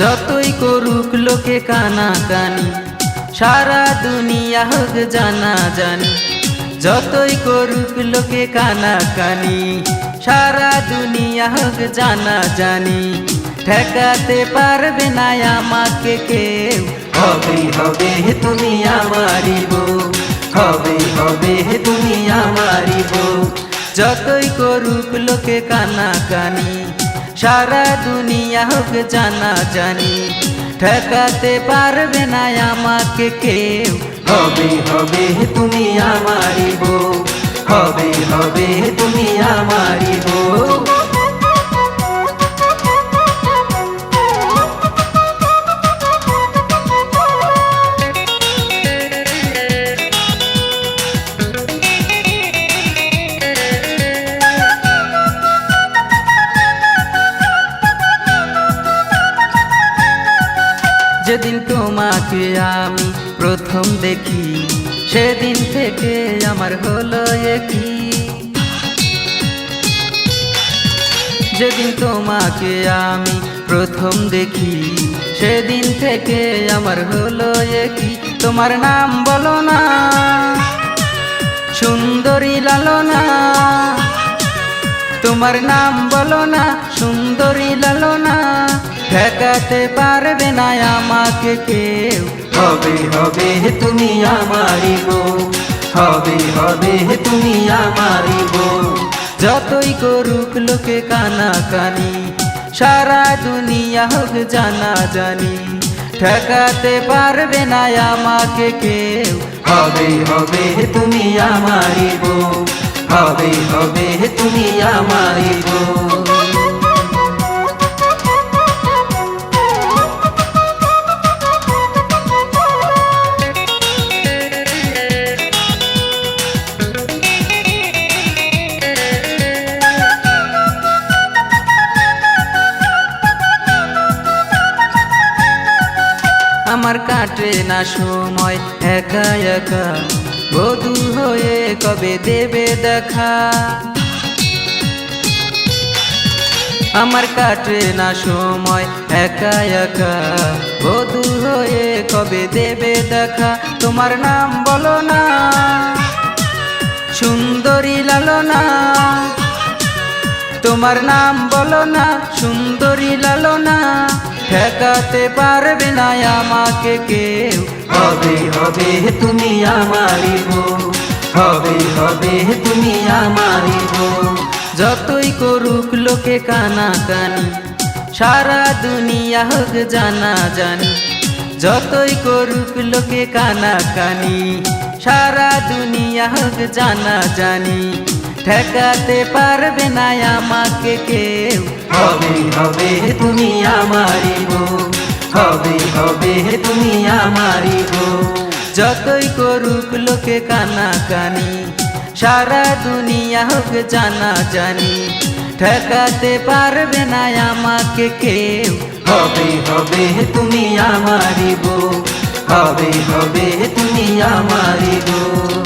যতই করুক লোকে কানাকানি, সারা দুনিয়া হোক জানা জানি। যতই করুক লোকে কানাকানি, সারা দুনিয়া হোক জানা জানি। ঠেকাতে পারবে না আমাকে কেউ, হবে হবে তুমি আমারি বউ, হবে হবে তুমি আমারি বউ। যতই করুক লোকে কানাকানি, সারা দুনিয়া হোক জানা জানি। ঠেকাতে পারবে না আমাকে কেউ, হবে হবে তুমি আমারি বউ, হবে হবে তুমি আমারি বউ। যেদিন তোমাকে আমি প্রথম দেখি, সেদিন থেকে আমার হলো একই। যেদিন তোমাকে আমি প্রথম দেখি, সেদিন থেকে আমার হলো একই। তোমার নাম বলো না সুন্দরী লালনা, তোমার নাম বলো না সুন্দরী লালনা। ঠেকাতে পারবে না আমাকে কেউ, হবে হবে তুমি আমারি বউ, হবে হবে তুমি আমারি বউ। যতই করুক লোকে কানাকানি, সারা দুনিয়া হোক জানা জানি। ঠেকাতে পারবে না আমাকে কেউ, হবে হবে তুমি আমারি বউ, হবে হবে তুমি আমারি বউ। আমার কাটে না সময় একা একা, বধূ হয়ে কবে দেবে দেখা। আমার কাটে না সময় একা একা, বধূ হয়ে কবে দেবে দেখা। তোমার নাম বলো না সুন্দরী লালনা, তোমার নাম বলো না সুন্দরী লালনা। ঠেকাতে পারবে না আমাকে কেউ, হবে হবে তুমি আমারি বউ, হবে হবে তুমি আমারি বউ। যতই করুক লোকে কানাকানি, সারা দুনিয়া হোক জানা জানি। যতই করুক লোকে কানাকানি, সারা দুনিয়া হোক জানা জানি। ঠেকাতে পারবে না আমাকে কেউ, হবে হবে তুমি আমারি বউ, হবে হবে তুমি আমারি বউ। যতই করুক লোকে কানাকানি, সারা দুনিয়া হোক জানা জানি। ঠেকাতে পারবে না আমাকে কেউ, হবে হবে তুমি আমারি বউ, হবে হবে তুমি আমারি বউ।